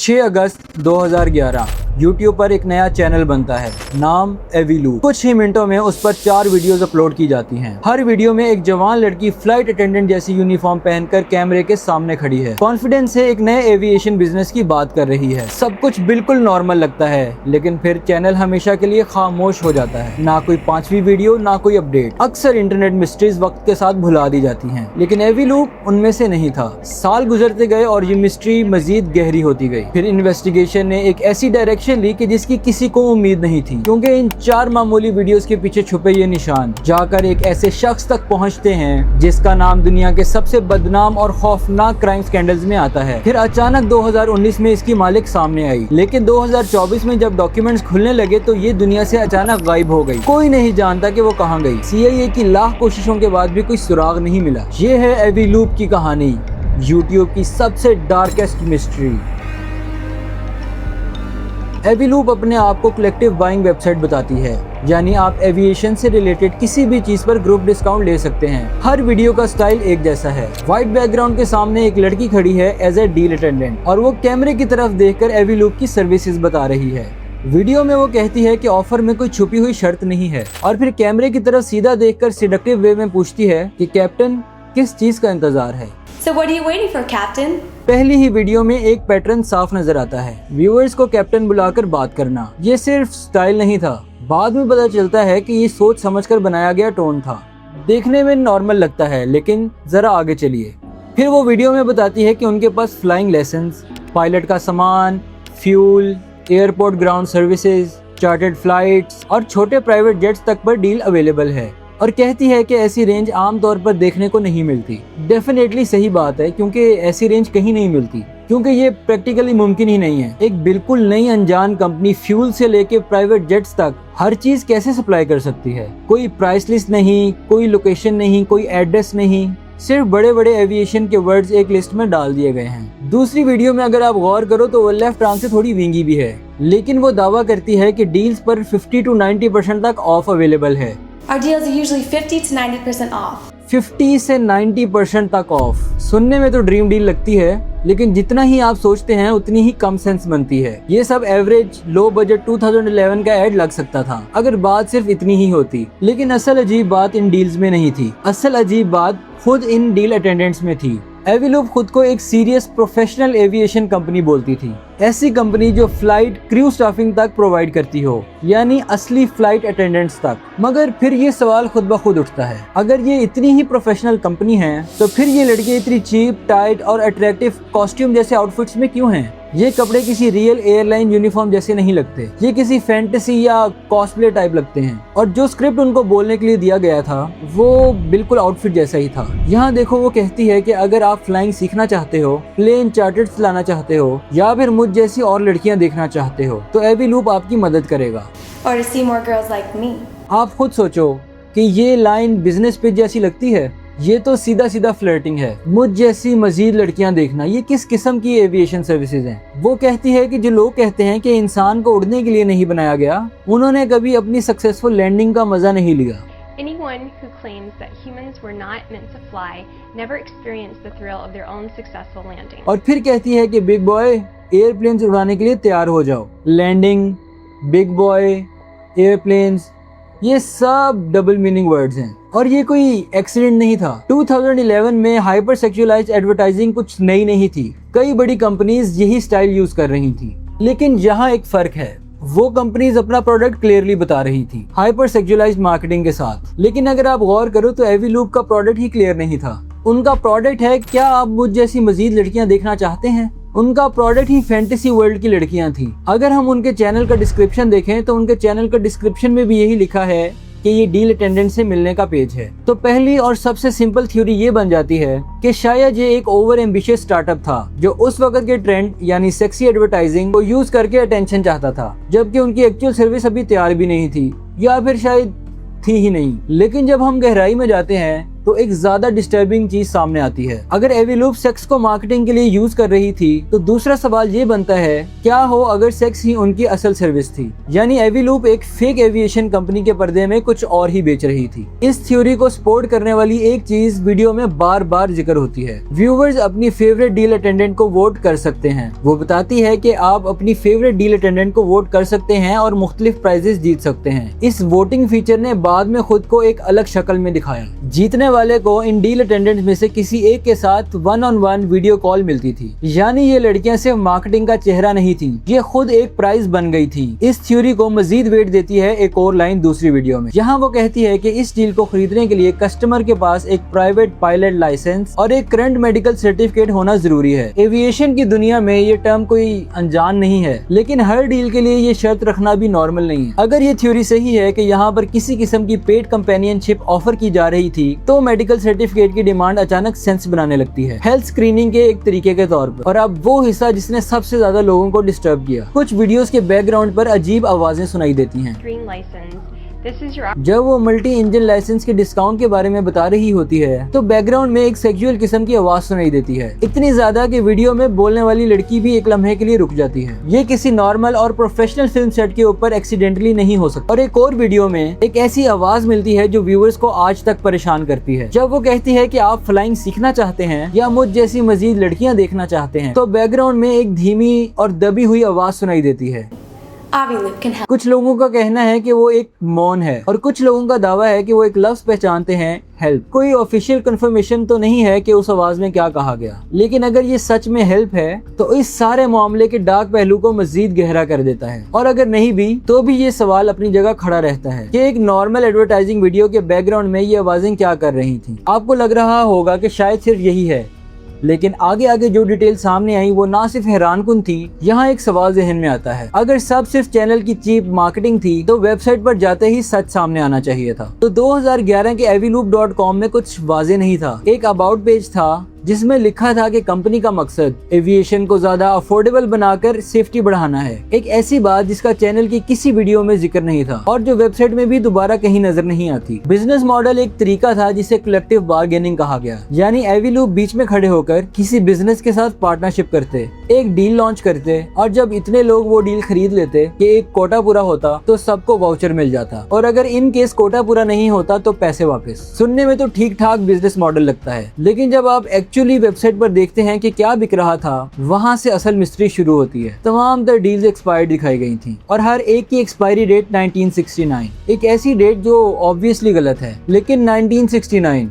6 अगस्त 2011 YouTube पर एक नया चैनल बनता है, नाम एवीलूप। कुछ ही मिनटों में उस पर 4 वीडियोस अपलोड की जाती हैं। हर वीडियो में एक जवान लड़की फ्लाइट अटेंडेंट जैसी यूनिफॉर्म पहनकर कैमरे के सामने खड़ी है, कॉन्फिडेंस से एक नए एविएशन बिजनेस की बात कर रही है। सब कुछ बिल्कुल नॉर्मल लगता है, लेकिन फिर चैनल हमेशा के लिए खामोश हो जाता है। ना कोई 5वीं वीडियो, ना कोई अपडेट। अक्सर इंटरनेट मिस्ट्रीज वक्त के साथ भुला दी जाती हैं, लेकिन एवीलूप उनमें से नहीं था। साल गुजरते गए और ये मिस्ट्री मजीद गहरी होती गई। फिर इन्वेस्टिगेशन ने एक ऐसी डायरेक्शन ली कि जिसकी किसी को उम्मीद नहीं थी, क्योंकि इन 4 मामूली वीडियोस के पीछे छुपे ये निशान जाकर एक ऐसे शख्स तक पहुंचते हैं जिसका नाम दुनिया के सबसे बदनाम और खौफनाक क्राइम स्कैंडल्स में आता है। फिर अचानक 2019 में इसकी मालिक सामने आई, लेकिन 2024 में जब डॉक्यूमेंट्स खुलने लगे तो ये दुनिया से अचानक गायब हो गई। कोई नहीं जानता कि वो कहाँ गई। CIA की लाख कोशिशों के बाद भी कोई सुराग नहीं मिला। ये है एवीलूप की कहानी, YouTube की सबसे डार्केस्ट मिस्ट्री। एवीलूप अपने आप को कलेक्टिव बाइंग वेबसाइट बताती है, यानी आप एविएशन से रिलेटेड किसी भी चीज पर ग्रुप डिस्काउंट ले सकते हैं। हर वीडियो का स्टाइल एक जैसा है। व्हाइट बैकग्राउंड के सामने एक लड़की खड़ी है एज ए डील अटेंडेंट, और वो कैमरे की तरफ देखकर एवीलूप की सर्विसेज बता रही है। वीडियो में वो कहती है कि ऑफर में कोई छुपी हुई शर्त नहीं है, और फिर कैमरे की तरफ सीधा देखकर सिडक्टिव वे में पूछती है कि कैप्टन, किस चीज का इंतजार है। So what are you waiting for, Captain? पहली ही वीडियो में एक पैटर्न साफ नजर आता है, व्यूअर्स को कैप्टन बुलाकर बात करना। ये सिर्फ स्टाइल नहीं था, बाद में पता चलता है कि ये सोच समझकर बनाया गया टोन था। देखने में नॉर्मल लगता है, लेकिन जरा आगे चलिए। फिर वो वीडियो में बताती है कि उनके पास फ्लाइंग लाइसेंस, पायलट का सामान, fuel, airport ground services, chartered flights और छोटे प्राइवेट जेट्स तक पर डील अवेलेबल है, और कहती है कि ऐसी रेंज आमतौर पर देखने को नहीं मिलती। डेफिनेटली सही बात है, क्योंकि ऐसी रेंज कहीं नहीं मिलती, क्योंकि ये प्रैक्टिकली मुमकिन ही नहीं है। एक बिल्कुल नई अनजान कंपनी फ्यूल से लेके प्राइवेट जेट्स तक हर चीज कैसे सप्लाई कर सकती है। कोई प्राइस लिस्ट नहीं, कोई लोकेशन नहीं, कोई एड्रेस नहीं, सिर्फ बड़े बड़े एविएशन के वर्ड्स एक लिस्ट में डाल दिए गए हैं। दूसरी वीडियो में अगर आप गौर करो तो वो लेफ्ट आर्म से थोड़ी विंगी भी है, लेकिन वो दावा करती है कि डील्स पर 50 to 90% तक ऑफ अवेलेबल है। Our deals are usually 50 to 90% off. 50 से 90% तक ऑफ। सुनने में तो ड्रीम डील लगती है, लेकिन जितना ही आप सोचते हैं उतनी ही कम सेंस बनती है। ये सब एवरेज लो बजट 2011 का एड लग सकता था अगर बात सिर्फ इतनी ही होती। लेकिन असल अजीब बात इन डील्स में नहीं थी, असल अजीब बात खुद इन डील अटेंडेंट्स में थी। एवीलूप खुद को एक सीरियस प्रोफेशनल एविएशन कंपनी बोलती थी, ऐसी कंपनी जो फ्लाइट क्रू स्टाफिंग तक प्रोवाइड करती हो, यानी असली फ्लाइट अटेंडेंट्स तक। मगर फिर ये सवाल खुद ब खुद उठता है, अगर ये इतनी ही प्रोफेशनल कंपनी है तो फिर ये लड़के इतनी चीप, टाइट और अट्रैक्टिव कॉस्ट्यूम जैसे आउटफिट्स में क्यों हैं? ये कपड़े किसी रियल एयरलाइन यूनिफॉर्म जैसे नहीं लगते, ये किसी फैंटेसी या कॉस्प्ले टाइप लगते हैं। और जो स्क्रिप्ट उनको बोलने के लिए दिया गया था वो बिल्कुल आउटफिट जैसा ही था। यहाँ देखो, वो कहती है कि अगर आप फ्लाइंग सीखना चाहते हो, प्लेन चार्टर्ड चलाना चाहते हो, या फिर मुझ जैसी और लड़कियां देखना चाहते हो, तो एवीलूप आपकी मदद करेगा। Or to see more girls like me. आप खुद सोचो कि ये लाइन बिजनेस पिच जैसी लगती है? ये तो सीधा सीधा फ्लर्टिंग है। मुझ जैसी मजीद लड़कियां देखना, ये किस किस्म की एविएशन सर्विसेज हैं? वो कहती है कि जो लोग कहते हैं कि इंसान को उड़ने के लिए नहीं बनाया गया, उन्होंने कभी अपनी सक्सेसफुल लैंडिंग का मजा नहीं लिया। Anyone who claims that humans were not meant to fly never experienced the thrill of their own successful landing. और फिर कहती है कि बिग बॉय, एयरप्लेन्स उड़ाने के लिए तैयार हो जाओ। लैंडिंग, बिग बॉय, एयरप्लेन्स, ये सब डबल मीनिंग वर्ड्स हैं, और ये कोई एक्सीडेंट नहीं था। 2011 में हाइपर सेक्सुअलाइज्ड एडवर्टाइजिंग कुछ नई नहीं थी, कई बड़ी कंपनीज यही स्टाइल यूज कर रही थी। लेकिन यहाँ एक फर्क है, वो कंपनीज अपना प्रोडक्ट क्लियरली बता रही थी हाइपर सेक्सुअलाइज्ड मार्केटिंग के साथ। लेकिन अगर आप गौर करो तो एवीलूप का प्रोडक्ट ही क्लियर नहीं था। उनका प्रोडक्ट है, क्या आप मुझ जैसी मजीद लड़कियां देखना चाहते हैं? उनका प्रोडक्ट ही फैंटेसी वर्ल्ड की लड़कियां थी। अगर हम उनके चैनल का डिस्क्रिप्शन देखें तो उनके चैनल का डिस्क्रिप्शन में भी यही लिखा है कि ये डील अटेंडेंट से मिलने का पेज है। तो पहली और सबसे सिंपल थ्योरी ये बन जाती है कि शायद ये एक ओवर एम्बिशियस स्टार्टअप था जो उस वक्त के ट्रेंड यानी सेक्सी एडवर्टाइजिंग को यूज करके अटेंशन चाहता था, जबकि उनकी एक्चुअल सर्विस अभी तैयार भी नहीं थी, या फिर शायद थी ही नहीं। लेकिन जब हम गहराई में जाते हैं तो एक ज्यादा डिस्टर्बिंग चीज सामने आती है। अगर एवीलूप सेक्स को मार्केटिंग के लिए यूज कर रही थी तो दूसरा सवाल ये बनता है, क्या हो अगर सेक्स ही उनकी असल सर्विस थी, यानी एवीलूप एक फेक एविएशन कंपनी के पर्दे में कुछ और ही बेच रही थी। इस थ्योरी को सपोर्ट करने वाली एक चीज वीडियो में बार बार जिक्र होती है। व्यूवर्स अपनी फेवरेट डील अटेंडेंट को वोट कर सकते हैं। वो बताती है कि आप अपनी फेवरेट डील अटेंडेंट को वोट कर सकते हैं और मुख्तलिफ प्राइजेस जीत सकते हैं। इस वोटिंग फीचर ने बाद में खुद को एक अलग शक्ल में दिखाया। जीतने वाले को इन डील अटेंडेंट्स में से किसी एक के साथ 1-on-1 वीडियो कॉल मिलती थी, यानी ये लड़कियां सिर्फ मार्केटिंग का चेहरा नहीं थी, ये खुद एक प्राइज बन गई थी। इस थ्योरी को मजीद वेट देती है एक और लाइन दूसरी वीडियो में, जहां वो कहती है कि इस डील को खरीदने के लिए कस्टमर के पास एक प्राइवेट पायलट लाइसेंस और एक करंट मेडिकल सर्टिफिकेट होना जरूरी है। एविएशन की दुनिया में ये टर्म कोई अनजान नहीं है, लेकिन हर डील के लिए ये शर्त रखना भी नॉर्मल नहीं है। अगर ये थ्योरी सही है कि यहाँ पर किसी किस्म की पेड कंपेनियनशिप ऑफर की जा रही थी, तो मेडिकल सर्टिफिकेट की डिमांड अचानक सेंस बनाने लगती है, हेल्थ स्क्रीनिंग के एक तरीके के तौर पर। और अब वो हिस्सा जिसने सबसे ज्यादा लोगों को डिस्टर्ब किया, कुछ वीडियोस के बैकग्राउंड पर अजीब आवाजें सुनाई देती हैं। जब वो मल्टी इंजन लाइसेंस के डिस्काउंट के बारे में बता रही होती है तो बैकग्राउंड में एक सेक्सुअल किस्म की आवाज सुनाई देती है, इतनी ज्यादा कि वीडियो में बोलने वाली लड़की भी एक लम्हे के लिए रुक जाती है। ये किसी नॉर्मल और प्रोफेशनल फिल्म सेट के ऊपर एक्सीडेंटली नहीं हो सकता। और एक और वीडियो में एक ऐसी आवाज मिलती है जो व्यूअर्स को आज तक परेशान करती है। जब वो कहती है कि आप फ्लाइंग सीखना चाहते हैं या मुझ जैसी मजीद लड़कियां देखना चाहते हैं, तो बैकग्राउंड में एक धीमी और दबी हुई आवाज सुनाई देती है। Aviloop can help. कुछ लोगों का कहना है कि वो एक मौन है और कुछ लोगों का दावा है कि वो एक लफ्ज पहचानते हैं, हेल्प। कोई ऑफिशियल कंफर्मेशन तो नहीं है कि उस आवाज में क्या कहा गया, लेकिन अगर ये सच में हेल्प है तो इस सारे मामले के डार्क पहलू को मजीद गहरा कर देता है। और अगर नहीं भी तो भी ये सवाल अपनी जगह खड़ा रहता है कि एक नॉर्मल एडवर्टाइजिंग वीडियो के बैकग्राउंड में ये आवाजें क्या कर रही थी। आपको लग रहा होगा कि शायद सिर्फ यही है, लेकिन आगे आगे जो डिटेल सामने आई वो ना सिर्फ हैरानकुन थी। यहाँ एक सवाल जहन में आता है, अगर सब सिर्फ चैनल की चीप मार्केटिंग थी तो वेबसाइट पर जाते ही सच सामने आना चाहिए था। तो 2011 के aviloop.com में कुछ वाजे नहीं था। एक अबाउट पेज था जिसमें लिखा था कि कंपनी का मकसद एविएशन को ज्यादा अफोर्डेबल बनाकर सेफ्टी बढ़ाना है। एक ऐसी बात जिसका चैनल की किसी वीडियो में जिक्र नहीं था और जो वेबसाइट में भी दोबारा कहीं नजर नहीं आती। बिजनेस मॉडल एक तरीका था जिसे कलेक्टिव बार्गेनिंग कहा गया, यानी एविलूप बीच में खड़े होकर किसी बिजनेस के साथ पार्टनरशिप करते, एक डील लॉन्च करते और जब इतने लोग वो डील खरीद लेते कि एक कोटा पूरा होता तो सबको वाउचर मिल जाता, और अगर इन केस कोटा पूरा नहीं होता तो पैसे वापस। सुनने में तो ठीक ठाक बिजनेस मॉडल लगता है, लेकिन जब आप एक्चुअली वेबसाइट पर देखते हैं कि क्या बिक रहा था, वहाँ से असल मिस्ट्री शुरू होती है। तमाम द डील्स एक्सपायर्ड दिखाई गई थी और हर एक की एक्सपायरी डेट 1969, एक ऐसी डेट जो ऑब्वियसली गलत है। लेकिन 1969,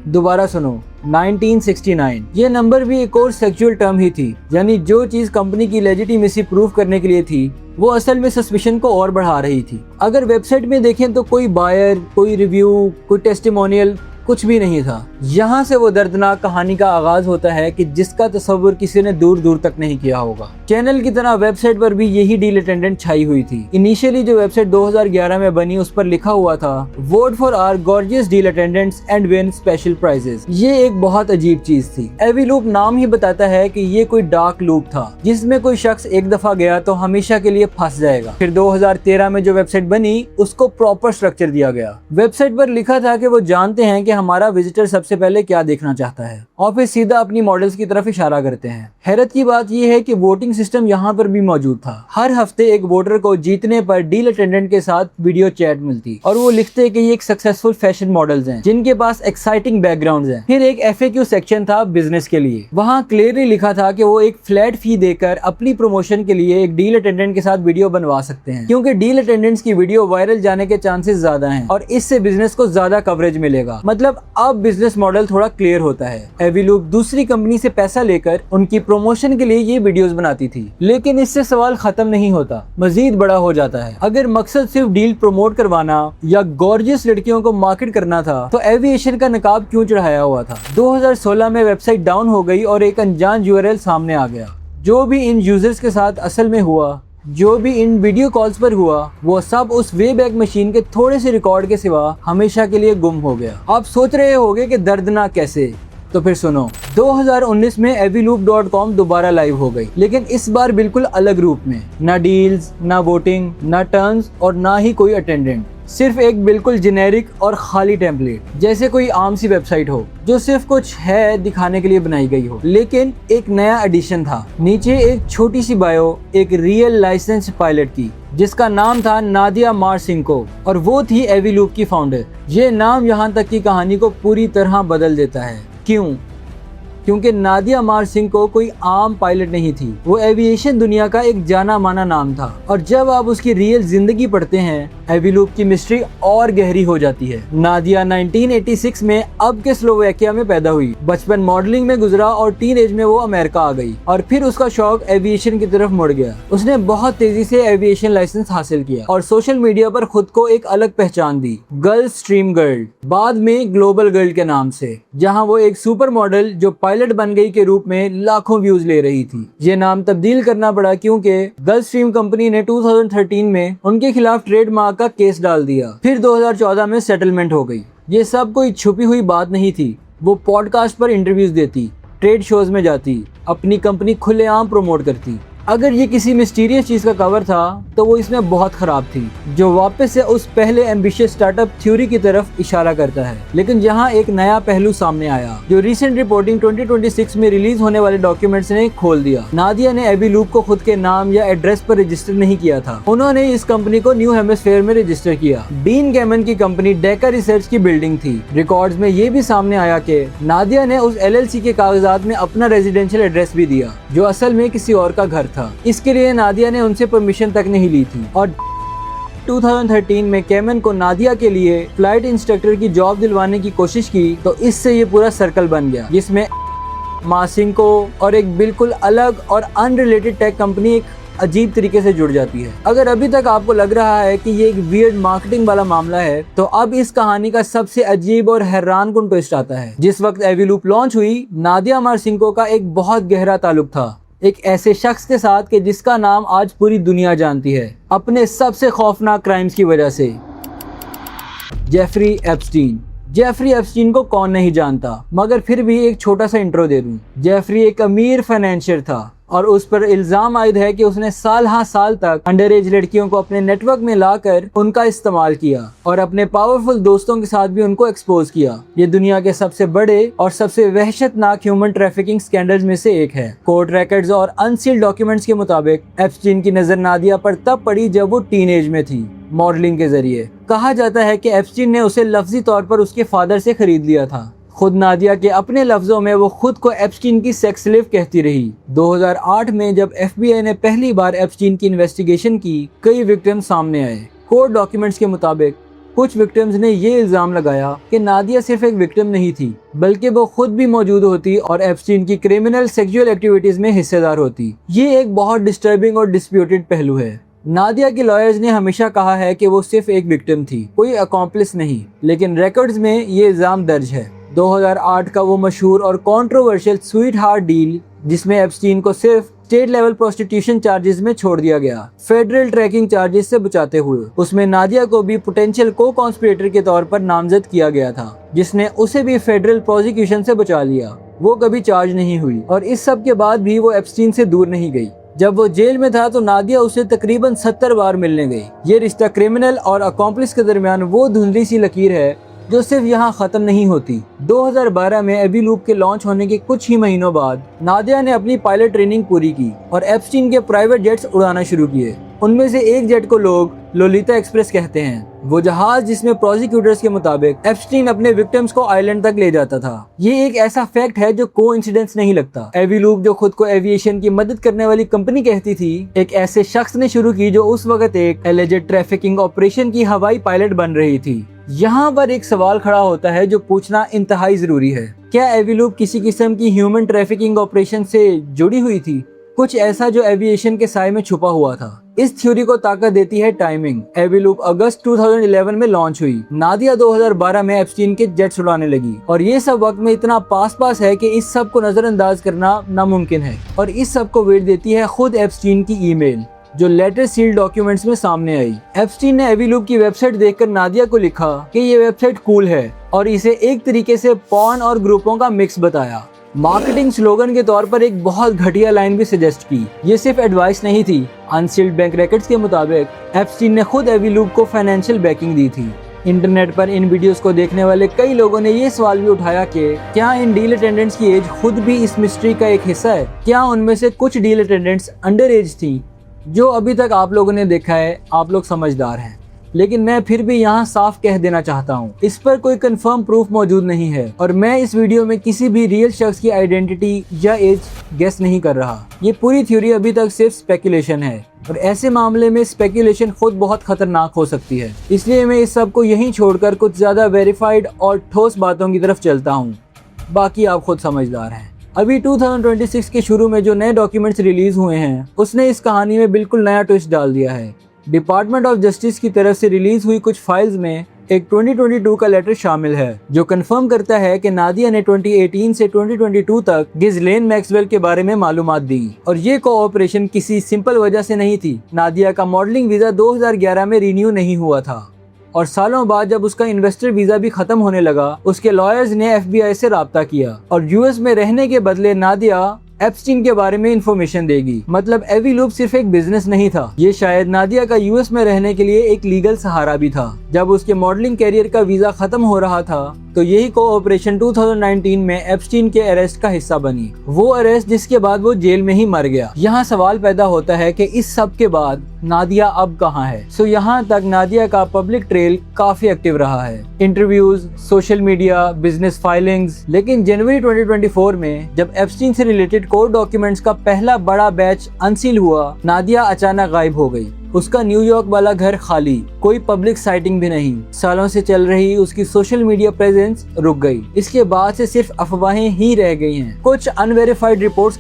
दोबारा सुनो, 1969 ये नंबर भी एक और सेक्सुअल टर्म ही थी, यानी जो चीज कंपनी की लेजिटिमेसी प्रूव करने के लिए थी वो असल में सस्पिशन को और बढ़ा रही थी। अगर वेबसाइट में देखें तो कोई बायर, कोई रिव्यू, कोई टेस्टिमोनियल कुछ भी नहीं था। यहाँ से वो दर्दनाक कहानी का आगाज होता है कि जिसका तस्वुर किसी ने दूर दूर तक नहीं किया होगा। चैनल की तरह वेबसाइट पर भी यही डील अटेंडेंट छाई हुई थी। इनिशियली जो वेबसाइट 2011 में बनी उस पर लिखा हुआ था, vote for our gorgeous deal attendants and win special prizes. ये एक बहुत अजीब चीज थी। एविलूप नाम ही बताता है कि ये कोई डार्क लूप था जिसमें कोई शख्स एक दफा गया तो हमेशा के लिए फंस जाएगा। फिर 2013 में जो वेबसाइट बनी उसको प्रॉपर स्ट्रक्चर दिया गया। वेबसाइट पर लिखा था कि वो जानते हैं कि हमारा विजिटर सबसे पहले क्या देखना चाहता है और फिर सीधा अपनी मॉडल्स की तरफ इशारा करते हैं। हैरत की बात यह है कि वोटिंग सिस्टम यहाँ पर भी मौजूद था। हर हफ्ते एक वोटर को जीतने पर डील अटेंडेंट के साथ वीडियो चैट मिलती और वो लिखते कि ये एक सक्सेसफुल फैशन मॉडल्स हैं जिनके पास एक्साइटिंग बैकग्राउंड्स हैं। फिर एक FAQ सेक्शन था बिजनेस के लिए। वहाँ क्लियरली लिखा था कि वो एक फ्लैट फी देकर अपनी प्रमोशन के लिए एक डील अटेंडेंट के साथ वीडियो बनवा सकते हैं, क्योंकि डील अटेंडेंट्स की वीडियो वायरल जाने के चांसेस ज्यादा हैं और इससे बिजनेस को ज्यादा कवरेज मिलेगा। मतलब अब बिजनेस मॉडल थोड़ा क्लियर होता है। एविलूप दूसरी कंपनी से पैसा लेकर उनकी प्रमोशन के लिए ये वीडियोस बनाती थी, लेकिन इससे सवाल खत्म नहीं होता, मजीद बड़ा हो जाता है। अगर मकसद सिर्फ डील प्रमोट करवाना या गॉर्जियस लड़कियों को मार्केट करना था तो एविएशन का नकाब क्यों चढ़ाया हुआ था। 2016 में वेबसाइट डाउन हो गई और एक अनजान URL सामने आ गया। जो भी इन यूजर्स के साथ असल में हुआ, जो भी इन वीडियो कॉल्स पर हुआ, वो सब उस वे बैक मशीन के थोड़े से रिकॉर्ड के सिवा हमेशा के लिए गुम हो गया। आप सोच रहे होंगे कि दर्दनाक कैसे, तो फिर सुनो। 2019 में aviloop.com दोबारा लाइव हो गई, लेकिन इस बार बिल्कुल अलग रूप में। ना डील्स, ना वोटिंग, ना टर्न्स और ना ही कोई अटेंडेंट। सिर्फ एक बिल्कुल जेनेरिक और खाली टेम्पलेट, जैसे कोई आम सी वेबसाइट हो जो सिर्फ कुछ है दिखाने के लिए बनाई गई हो। लेकिन एक नया एडिशन था। नीचे एक छोटी सी बायो एक रियल लाइसेंस पायलट की, जिसका नाम था नादिया मारसिंको, और वो थी एवीलूप की फाउंडर। ये नाम यहाँ तक की कहानी को पूरी तरह बदल देता है। क्यों? क्योंकि नादिया मारसिंको कोई आम पायलट नहीं थी, वो एविएशन दुनिया का एक जाना माना नाम था। और जब आप उसकी रियल जिंदगी पढ़ते हैं, एवीलूप की मिस्ट्री और गहरी हो जाती है। नादिया 1986 में अब के स्लोवाकिया में पैदा हुई। बचपन मॉडलिंग में गुजरा और टीन एज में वो अमेरिका आ गई और फिर उसका शौक एविएशन की तरफ मुड़ गया। उसने बहुत तेजी से एविएशन लाइसेंस हासिल किया और सोशल मीडिया पर खुद को एक अलग पहचान दी, गर्ल स्ट्रीम गर्ल, बाद में ग्लोबल गर्ल के नाम से, जहां वो एक सुपर मॉडल जो पायलट बन गई के रूप में लाखों व्यूज ले रही थी। ये नाम तब्दील करना पड़ा क्योंकि गल्फ स्ट्रीम कंपनी ने 2013 में उनके खिलाफ ट्रेडमार्क का केस डाल दिया। फिर 2014 में सेटलमेंट हो गई। ये सब कोई छुपी हुई बात नहीं थी। वो पॉडकास्ट पर इंटरव्यूज देती, ट्रेड शोज में जाती, अपनी कंपनी खुलेआम प्रमोट करती। अगर ये किसी मिस्टीरियस चीज का कवर था तो वो इसमें बहुत खराब थी, जो वापस से उस पहले एम्बिशियस स्टार्टअप थ्योरी की तरफ इशारा करता है। लेकिन यहाँ एक नया पहलू सामने आया, जो रिसेंट रिपोर्टिंग 2026 में रिलीज होने वाले डॉक्यूमेंट्स ने खोल दिया। नादिया ने एवीलूप को खुद के नाम या एड्रेस पर रजिस्टर नहीं किया था। उन्होंने इस कंपनी को न्यू हेमिस्फेयर में रजिस्टर किया। डीन कैमन की कंपनी डेका रिसर्च की बिल्डिंग थी। रिकॉर्ड्स में ये भी सामने आया कि नादिया ने उस LLC के कागजात में अपना रेजिडेंशियल एड्रेस भी दिया, जो असल में किसी और का घर था। इसके लिए नादिया ने उनसे परमिशन तक नहीं ली थी। और 2013 में कैमन को नादिया के लिए फ्लाइट इंस्ट्रक्टर की जॉब दिलवाने की कोशिश की, तो इससे ये पूरा सर्कल बन गया, जिसमें मारसिंको और एक बिल्कुल अलग और अनरिलेटेड टेक कंपनी एक अजीब तरीके से जुड़ जाती है। अगर अभी तक आपको लग रहा है कि ये एक वियर्ड मार्केटिंग वाला मामला है, तो अब इस कहानी का सबसे अजीब और हैरानकुन ट्विस्ट आता है। जिस वक्त एवीलूप लॉन्च हुई, नादिया मारसिंको का एक बहुत गहरा ताल्लुक था एक ऐसे शख्स के साथ कि जिसका नाम आज पूरी दुनिया जानती है, अपने सबसे खौफनाक क्राइम्स की वजह से, जेफरी एप्स्टीन। जेफरी एप्स्टीन को कौन नहीं जानता, मगर फिर भी एक छोटा सा इंट्रो दे दूं। जेफरी एक अमीर फाइनेंशियर था और उस पर इल्जाम आयद है कि उसने साल हाँ साल तक अंडर एज लड़कियों को अपने नेटवर्क में लाकर उनका इस्तेमाल किया और अपने पावरफुल दोस्तों के साथ भी उनको एक्सपोज किया। ये दुनिया के सबसे बड़े और सबसे वहशतनाक ह्यूमन ट्रैफिकिंग स्कैंडल्स में से एक है। कोर्ट रिकॉर्ड्स और अनसील्ड डॉक्यूमेंट्स के मुताबिक एप्स्टीन की नजर नादिया पर तब पड़ी जब वो टीनेज में थी। मॉडलिंग के जरिए कहा जाता है कि एप्स्टीन ने उसे लफ्जी तौर पर उसके फादर से खरीद लिया था। खुद नादिया के अपने लफ्जों में वो खुद को एप्स्टीन की सेक्स स्लेव कहती रही। 2008 में जब FBI ने पहली बार एप्स्टीन की इन्वेस्टिगेशन की, कई विक्टिम सामने आए। कोर्ट डॉक्यूमेंट्स के मुताबिक कुछ विक्टिम्स ने ये इल्जाम लगाया कि नादिया सिर्फ एक विक्टिम नहीं थी, बल्कि वो खुद भी मौजूद होती और एप्स्टीन की क्रिमिनल सेक्सुअल एक्टिविटीज में हिस्सेदार होती। ये एक बहुत डिस्टर्बिंग और डिस्प्यूटेड पहलू है। नादिया के लॉयर्स ने हमेशा कहा है कि वो सिर्फ एक विक्टिम थी, कोई अकॉम्प्लिस नहीं, लेकिन रिकॉर्ड्स में ये इल्जाम दर्ज है। 2008 का वो मशहूर और कंट्रोवर्शियल स्वीट हार्ट डील, जिसमें एप्स्टीन को सिर्फ स्टेट लेवल प्रोस्टिट्यूशन चार्जेस में छोड़ दिया गया, फेडरल ट्रैकिंग चार्जेस से बचाते हुए। उसमें नादिया को भी पोटेंशियल को कॉन्स्पिरेटर के तौर पर नामजद किया गया था, जिसने उसे भी फेडरल प्रोसिक्यूशन से बचा लिया। वो कभी चार्ज नहीं हुई और इस सब के बाद भी वो एप्स्टीन से दूर नहीं गई। जब वो जेल में था तो नादिया उसे तकरीबन 70 बार मिलने गई। ये रिश्ता क्रिमिनल और अकॉम्प्लिस के दरमियान वो धुंधली सी लकीर है जो सिर्फ यहाँ खत्म नहीं होती। 2012 में एवीलूप के लॉन्च होने के कुछ ही महीनों बाद नादिया ने अपनी पायलट ट्रेनिंग पूरी की और एप्स्टीन के प्राइवेट जेट्स उड़ाना शुरू किए। उनमें से एक जेट को लोग लोलिता एक्सप्रेस कहते हैं, वो जहाज जिसमें प्रोसिक्यूटर्स के मुताबिक एप्स्टीन अपने विक्टिम्स को आइलैंड तक ले जाता था। ये एक ऐसा फैक्ट है जो कोइंसिडेंस नहीं लगता। एवीलूप, जो खुद को एविएशन की मदद करने वाली कंपनी कहती थी, एक ऐसे शख्स ने शुरू की जो उस वक्त एक एलिजेड ट्रैफिकिंग ऑपरेशन की हवाई पायलट बन रही थी। यहाँ पर एक सवाल खड़ा होता है जो पूछना इंतहाई जरूरी है। क्या एवीलूप किसी किस्म की ह्यूमन ट्रैफिकिंग ऑपरेशन से जुड़ी हुई थी? कुछ ऐसा जो एविएशन के साए में छुपा हुआ था। इस थ्योरी को ताकत देती है टाइमिंग। एवीलूप अगस्त 2011 में लॉन्च हुई। नादिया 2012 में एप्स्टीन के जेट्स उड़ाने लगी और ये सब वक्त में इतना पास है कि इस सब को नजरअंदाज करना नामुमकिन है। और इस सब को वेट देती है खुद एप्स्टीन की ईमेल, जो लेटर सील्ड डॉक्यूमेंट्स में सामने आई। एप्स्टीन ने एवीलूप की वेबसाइट देखकर नादिया को लिखा कि ये वेबसाइट कूल है और इसे एक तरीके से पॉर्न और ग्रुपों का मिक्स बताया। मार्केटिंग स्लोगन के तौर पर एक बहुत घटिया लाइन भी सजेस्ट की। ये सिर्फ एडवाइस नहीं थी। अनसील्ड बैंक रिकॉर्ड्स के मुताबिक एप्स्टीन ने खुद एवी लूब को फाइनेंशियल बैकिंग दी थी। इंटरनेट पर इन वीडियोस को देखने वाले कई लोगों ने ये सवाल भी उठाया कि क्या इन डील अटेंडेंट्स की एज खुद भी इस मिस्ट्री का एक हिस्सा है? क्या उनमें से कुछ डील अटेंडेंट्स अंडर एज थी? जो अभी तक आप लोगों ने देखा है, आप लोग समझदार हैं, लेकिन मैं फिर भी यहाँ साफ कह देना चाहता हूँ, इस पर कोई कंफर्म प्रूफ मौजूद नहीं है और मैं इस वीडियो में किसी भी रियल शख्स की आइडेंटिटी या एज गेस नहीं कर रहा। ये पूरी थ्योरी अभी तक सिर्फ स्पेकुलेशन है और ऐसे मामले में स्पेकुलेशन खुद बहुत खतरनाक हो सकती है। इसलिए मैं इस सब को यहीं छोड़कर कुछ ज्यादा वेरीफाइड और ठोस बातों की तरफ चलता हूँ। बाकी आप खुद समझदार हैं। अभी 2026 के शुरू में जो नए डॉक्यूमेंट्स रिलीज हुए हैं, उसने इस कहानी में बिल्कुल नया ट्विस्ट डाल दिया है। डिपार्टमेंट ऑफ जस्टिस की तरफ से रिलीज हुई कुछ फाइल्स में एक 2022 का लेटर शामिल है जो कंफर्म करता है कि नादिया ने 2018 से 2022 तक गिज़लेन मैक्सवेल के बारे में मालूमात दी और ये कोऑपरेशन किसी सिंपल वजह से नहीं थी। नादिया का मॉडलिंग वीजा 2011 में रिन्यू नहीं हुआ था और सालों बाद जब उसका इन्वेस्टर वीजा भी खत्म होने लगा, उसके लॉयर्स ने FBI से राब्ता किया और US में रहने के बदले नादिया एप्स्टीन के बारे में इंफॉर्मेशन देगी। मतलब एवी लूब सिर्फ एक बिजनेस नहीं था, ये शायद नादिया का US में रहने के लिए एक लीगल सहारा भी था। जब उसके मॉडलिंग कैरियर का वीजा खत्म हो रहा था तो यही कोऑपरेशन 2019 में एप्स्टीन के अरेस्ट का हिस्सा बनी। वो अरेस्ट जिसके बाद वो जेल में ही मर गया। यहाँ सवाल पैदा होता है कि इस सब के बाद नादिया अब कहाँ है? सो यहाँ तक नादिया का पब्लिक ट्रेल काफी एक्टिव रहा है, interviews, social media, business filings. लेकिन जनवरी 2024 में जब एप्स्टीन से रिलेटेड कोर्ट डॉक्यूमेंट्स का पहला बड़ा बैच अनसील हुआ, नादिया अचानक गायब हो गई। उसका न्यूयॉर्क वाला घर खाली, कोई पब्लिक साइटिंग भी नहीं। सालों से चल रही उसकी सोशल मीडिया प्रेजेंस रुक गई। इसके बाद से सिर्फ अफवाहें ही रह गई हैं। कुछ अनवेरिफाइड रिपोर्ट्स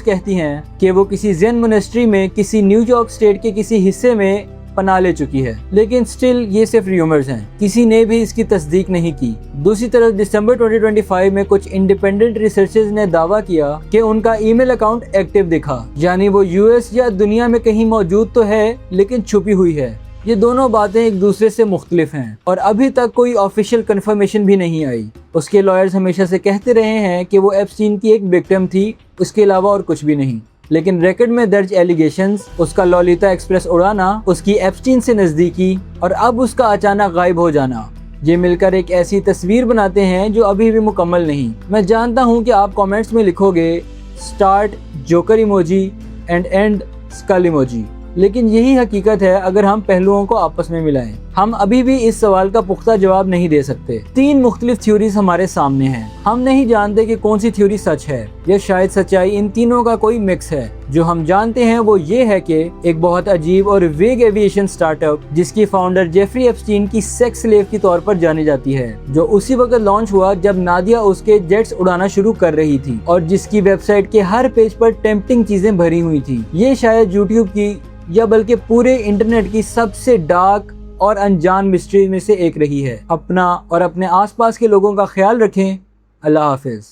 कहती हैं कि वो किसी ज़ेन मोनेस्ट्री में किसी न्यूयॉर्क स्टेट के किसी हिस्से में पनाह ले चुकी है, लेकिन स्टिल ये सिर्फ रूमर्स हैं। किसी ने भी इसकी तस्दीक नहीं की। दूसरी तरफ दिसंबर 2025 में कुछ इंडिपेंडेंट रिसर्चर्स ने दावा किया कि उनका ईमेल अकाउंट एक्टिव दिखा, यानी वो US या दुनिया में कहीं मौजूद तो है लेकिन छुपी हुई है। ये दोनों बातें एक दूसरे से मुख्तलिफ हैं और अभी तक कोई ऑफिशियल कंफर्मेशन भी नहीं आई। उसके लॉयर्स हमेशा से कहते रहे हैं कि वो एप्स्टीन की एक विक्टिम थी, उसके अलावा और कुछ भी नहीं। लेकिन रिकॉर्ड में दर्ज एलिगेशंस, उसका लॉलिता एक्सप्रेस उड़ाना, उसकी एप्स्टीन से नज़दीकी और अब उसका अचानक गायब हो जाना, ये मिलकर एक ऐसी तस्वीर बनाते हैं जो अभी भी मुकम्मल नहीं। मैं जानता हूँ कि आप कमेंट्स में लिखोगे start joker emoji and and school emoji, लेकिन यही हकीकत है अगर हम पहलुओं को आपस में मिलाएं। हम अभी भी इस सवाल का पुख्ता जवाब नहीं दे सकते। 3 मुख्तलिफ थ्योरीज हमारे सामने हैं। हम नहीं जानते कि कौन सी थ्योरी सच है या शायद सच्चाई इन तीनों का कोई मिक्स है। जो हम जानते हैं वो ये है कि एक बहुत अजीब और वेग एविएशन स्टार्टअप जिसकी फाउंडर जेफरी एप्स्टीन की सेक्स स्लेव के तौर पर जानी जाती है, जो उसी वक्त लॉन्च हुआ जब नादिया उसके जेट्स उड़ाना शुरू कर रही थी और जिसकी वेबसाइट के हर पेज पर टेम्पटिंग चीजें भरी हुई थी। ये शायद यूट्यूब की या बल्कि पूरे इंटरनेट की सबसे डार्क और अनजान मिस्ट्री में से एक रही है। अपना और अपने आसपास के लोगों का ख्याल रखें। अल्लाह हाफिज।